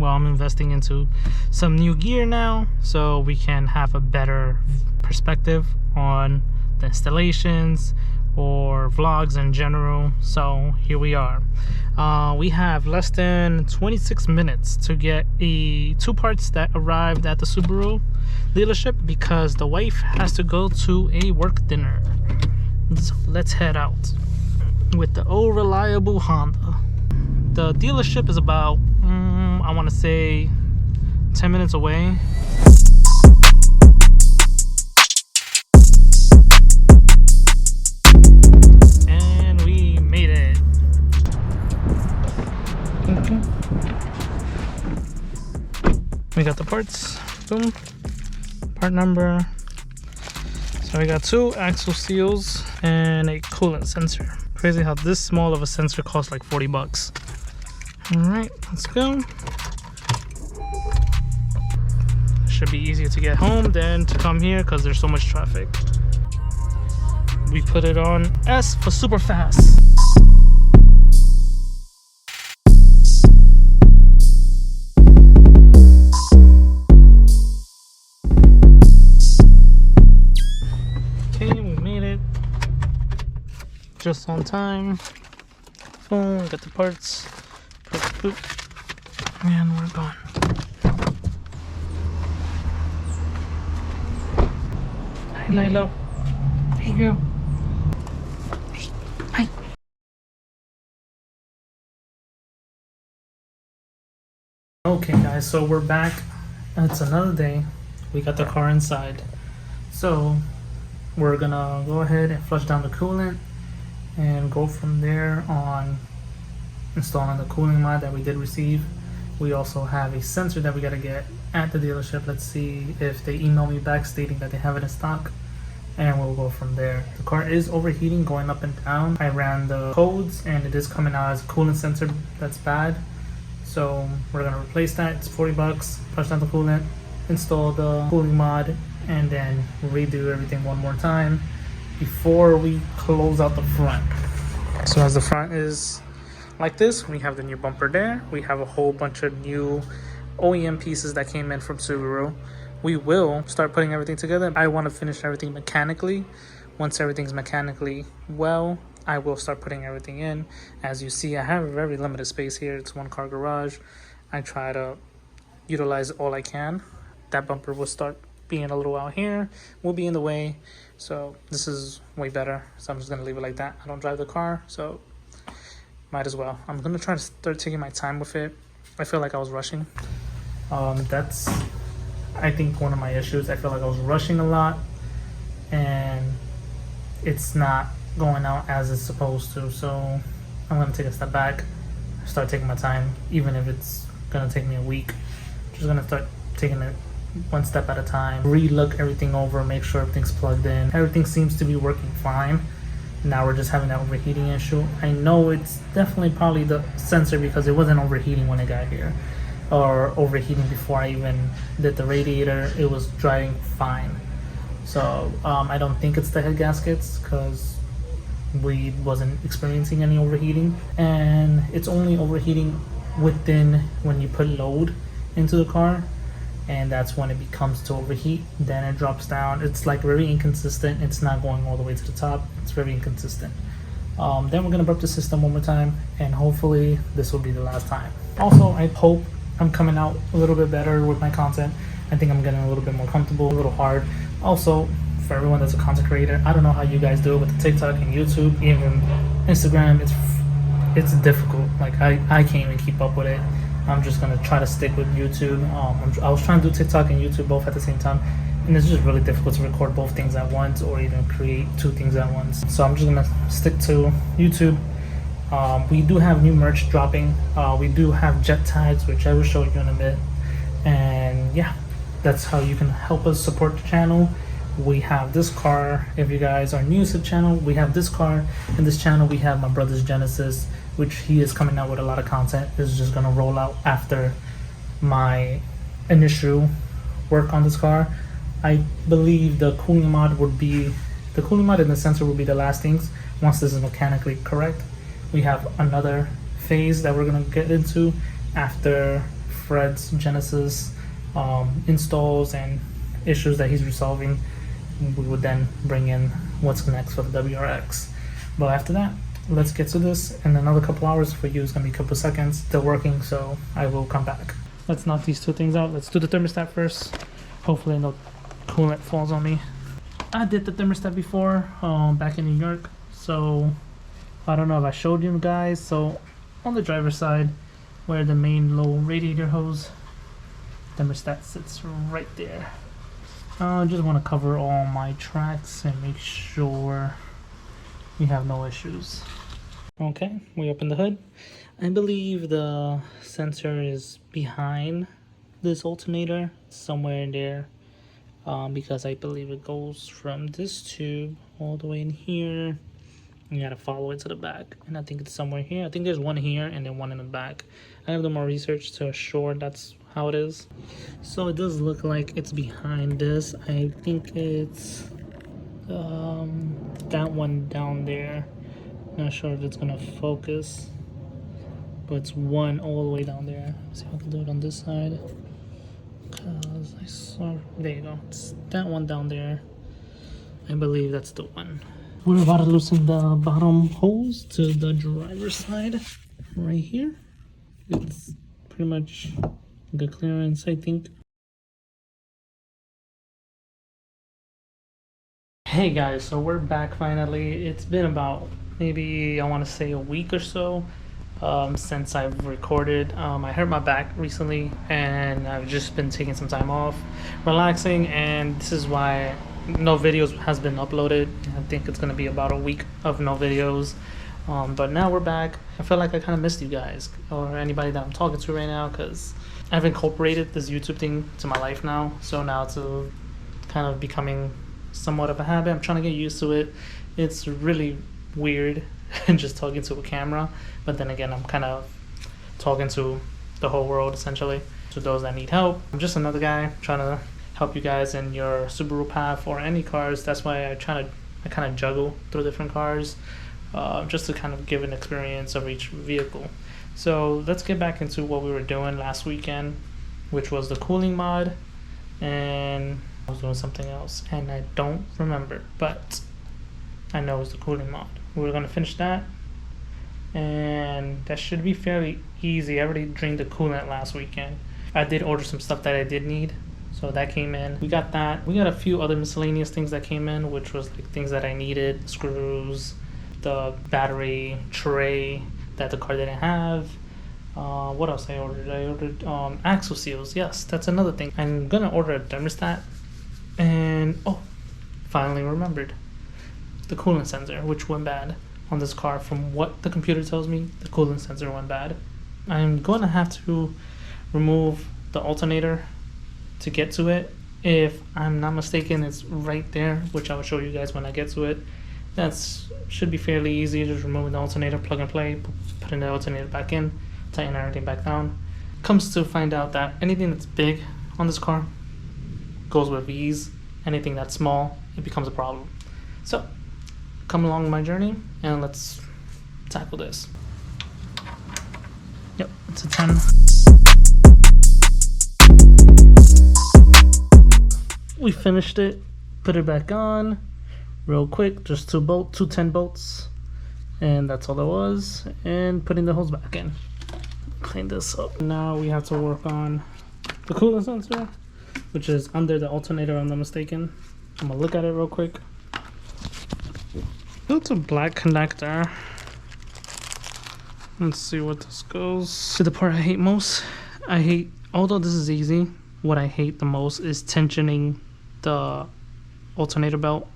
well, I'm investing into some new gear now so we can have a better perspective on the installations or vlogs in general. So here we are. We have less than 26 minutes to get two parts that arrived at the Subaru dealership because the wife has to go to a work dinner. So let's head out with the old reliable Honda. The dealership is about I want to say 10 minutes away. And we made it. We got the parts. Boom. Part number. So we got 2 axle seals and a coolant sensor. Crazy how this small of a sensor costs like 40 bucks. All right, let's go. Should be easier to get home than to come here because there's so much traffic. We put it on S for super fast. Okay, we made it. Just on time. Boom, got the parts. And we're gone. Hi, Lilo. Hey, girl. Hey. Hi. Okay, guys, so we're back. It's another day. We got the car inside. So we're gonna go ahead and flush down the coolant and go from there on installing the cooling mod that we did receive. We also have a sensor that we got to get at the dealership. Let's see if they email me back stating that they have it in stock, and we'll go from there. The car is overheating, going up and down. I ran the codes and it is coming out as a coolant sensor that's bad, so we're gonna replace that. It's 40 bucks. Flush down the coolant, install the cooling mod, and then redo everything one more time before we close out the front. So as the front is like this, we have the new bumper there. We have a whole bunch of new OEM pieces that came in from Subaru. We will start putting everything together. I want to finish everything mechanically. Once everything's mechanically well, I will start putting everything in. As you see, I have a very limited space here. It's 1-car garage. I try to utilize all I can. That bumper will start being a little out here, will be in the way. So this is way better. So I'm just gonna leave it like that. I don't drive the car, so might as well. I'm gonna try to start taking my time with it. I feel like I was rushing. That's, I think, one of my issues. I feel like I was rushing a lot and it's not going out as it's supposed to. So I'm gonna take a step back, start taking my time, even if it's gonna take me a week. Just gonna start taking it one step at a time, re-look everything over, make sure everything's plugged in. Everything seems to be working fine. Now we're just having that overheating issue. I know it's definitely probably the sensor because it wasn't overheating when it got here, or overheating before I even did the radiator. It was driving fine. So I don't think it's the head gaskets because we wasn't experiencing any overheating, and it's only overheating within when you put load into the car, and that's when it becomes to overheat. Then it drops down. It's like very inconsistent. It's not going all the way to the top. It's very inconsistent. Then we're gonna burp the system one more time, and hopefully this will be the last time. Also, I hope I'm coming out a little bit better with my content. I think I'm getting a little bit more comfortable, a little hard. Also, for everyone that's a content creator, I don't know how you guys do it with the TikTok and YouTube, even Instagram. It's difficult. Like I can't even keep up with it. I'm just gonna try to stick with YouTube. I was trying to do TikTok and YouTube both at the same time, and it's just really difficult to record both things at once or even create 2 things at once. So I'm just gonna stick to YouTube. We do have new merch dropping. We do have jet tags, which I will show you in a bit. And yeah, that's how you can help us support the channel. We have this car. If you guys are new to the channel, we have this car. In this channel, we have my brother's Genesis, which he is coming out with a lot of content. This is just gonna roll out after my initial work on this car. I believe the cooling mod and the sensor will be the last things. Once this is mechanically correct, we have another phase that we're gonna get into after Fred's Genesis installs and issues that he's resolving, we would then bring in what's next for the WRX. But after that, let's get to this. In another couple hours, for you it's gonna be a couple seconds, still working, so I will come back. Let's knock these two things out. Let's do the thermostat first. Hopefully no coolant falls on me. I did the thermostat before, back in New York, so I don't know if I showed you guys. So on the driver's side, where the main low radiator hose, thermostat sits right there. I just want to cover all my tracks and make sure we have no issues. Okay, we open the hood. I believe the sensor is behind this alternator, somewhere in there, because I believe it goes from this tube all the way in here. You gotta follow it to the back, and I think it's somewhere here. I think there's one here and then one in the back. I have done more research to assure that's how it is. So it does look like it's behind this. I think it's that one down there. Not sure if it's gonna focus, but it's one all the way down there. Let's see if I can do it on this side, because I saw, there you go, it's that one down there. I believe that's the one. We're about to loosen the bottom hose to the driver's side right here. It's pretty much good clearance, I think. Hey guys, so we're back finally. It's been about maybe, I want to say, a week or so since I've recorded. I hurt my back recently and I've just been taking some time off, relaxing, and this is why no videos has been uploaded. I think it's gonna be about a week of no videos, but now we're back. I feel like I kind of missed you guys or anybody that I'm talking to right now, because I've incorporated this YouTube thing to my life now, so now it's kind of becoming somewhat of a habit. I'm trying to get used to it. It's really weird just talking to a camera, but then again, I'm kind of talking to the whole world essentially, to those that need help. I'm just another guy trying to help you guys in your Subaru path or any cars. That's why I kind of juggle through different cars, just to kind of give an experience of each vehicle. So let's get back into what we were doing last weekend, which was the cooling mod, and I was doing something else and I don't remember, but I know it's the cooling mod. We're gonna finish that, and that should be fairly easy. I already drained the coolant last weekend. I did order some stuff that I did need, so that came in. We got that. We got a few other miscellaneous things that came in, which was like things that I needed: screws, the battery tray that the car didn't have. What else I ordered? I ordered axle seals. Yes, that's another thing. I'm gonna order a thermostat, and oh, finally remembered the coolant sensor, which went bad on this car. From what the computer tells me, the coolant sensor went bad. I'm gonna have to remove the alternator to get to it. If I'm not mistaken, it's right there, which I will show you guys when I get to it. That's should be fairly easy. Just removing the alternator, plug and play, putting the alternator back in, tighten everything back down. Comes to find out that anything that's big on this car goes with ease. Anything that's small, it becomes a problem. So come along my journey and let's tackle this. Yep, it's a 10. We finished it, put it back on real quick, just two 10 bolts, and that's all it was, and putting the hose back in. Clean this up. Now we have to work on the coolant sensor, which is under the alternator, if I'm not mistaken. I'm gonna look at it real quick. It's a black connector. Let's see what this goes. To the part I hate most. Although this is easy, what I hate the most is tensioning the alternator belt.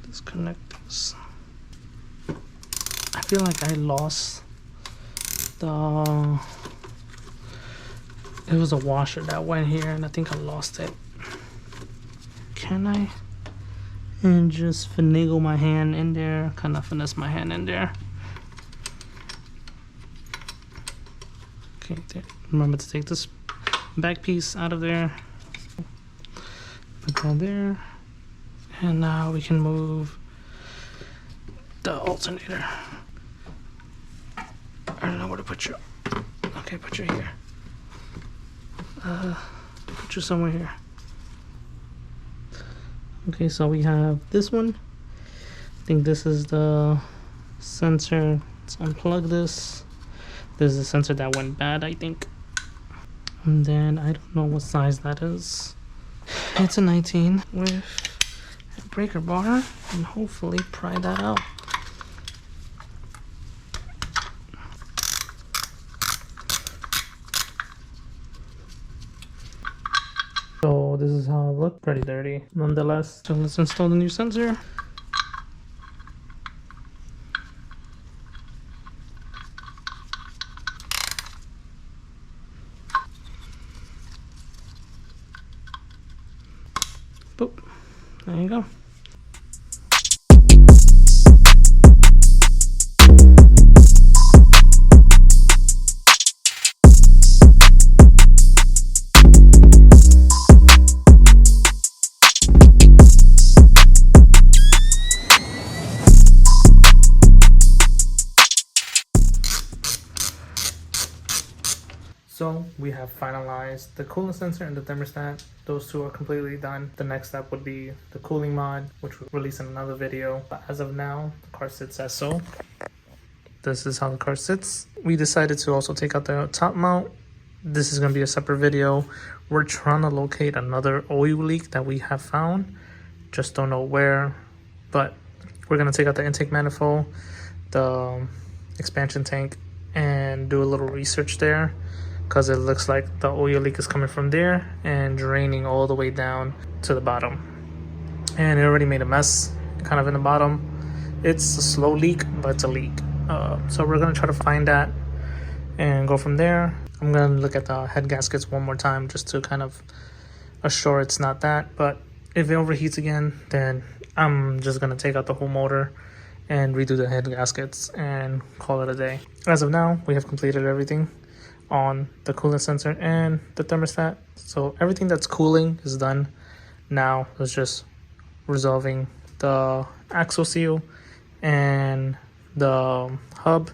Disconnect this. I feel like I lost the, it was a washer that went here and I think I lost it. Can I? And just finagle my hand in there, kind of finesse my hand in there. Okay, remember to take this back piece out of there. Put that there. And now we can move the alternator. I don't know where to put you. Okay, put you here. Put you somewhere here. Okay, so we have this one. I think this is the sensor. Let's unplug this. This is the sensor that went bad, I think. And then I don't know what size that is. It's a 19 with a breaker bar, and hopefully pry that out. So this is how it looked, pretty dirty nonetheless. So let's install the new sensor. Boop. There you go. So we have finalized the coolant sensor and the thermostat. Those two are completely done. The next step would be the cooling mod, which we'll release in another video. But as of now, the car sits as so. This is how the car sits. We decided to also take out the top mount. This is going to be a separate video. We're trying to locate another oil leak that we have found. Just don't know where. But we're going to take out the intake manifold, the expansion tank, and do a little research there, because it looks like the oil leak is coming from there and draining all the way down to the bottom. And it already made a mess kind of in the bottom. It's a slow leak, but it's a leak. So we're gonna try to find that and go from there. I'm gonna look at the head gaskets one more time just to kind of assure it's not that. But if it overheats again, then I'm just gonna take out the whole motor and redo the head gaskets and call it a day. As of now, we have completed everything on the coolant sensor and the thermostat. So everything that's cooling is done. Now it's just resolving the axle seal and the hub,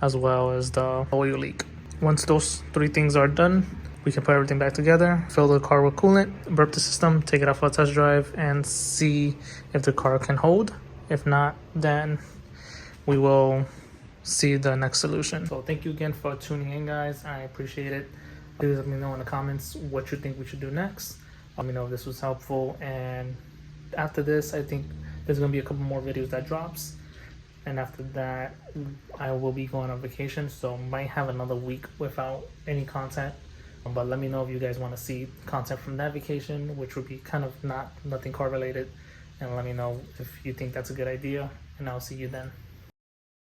as well as the oil leak. Once those three things are done, we can put everything back together, fill the car with coolant, burp the system, take it out for a test drive, and see if the car can hold. If not, then we will see the next solution. So thank you again for tuning in, guys. I appreciate it. Please let me know in the comments what you think we should do next. Let me know if this was helpful. And after this, I think there's gonna be a couple more videos that drops. And after that, I will be going on vacation, so might have another week without any content. But let me know if you guys want to see content from that vacation, which would be kind of nothing car related. And let me know if you think that's a good idea, and I'll see you then.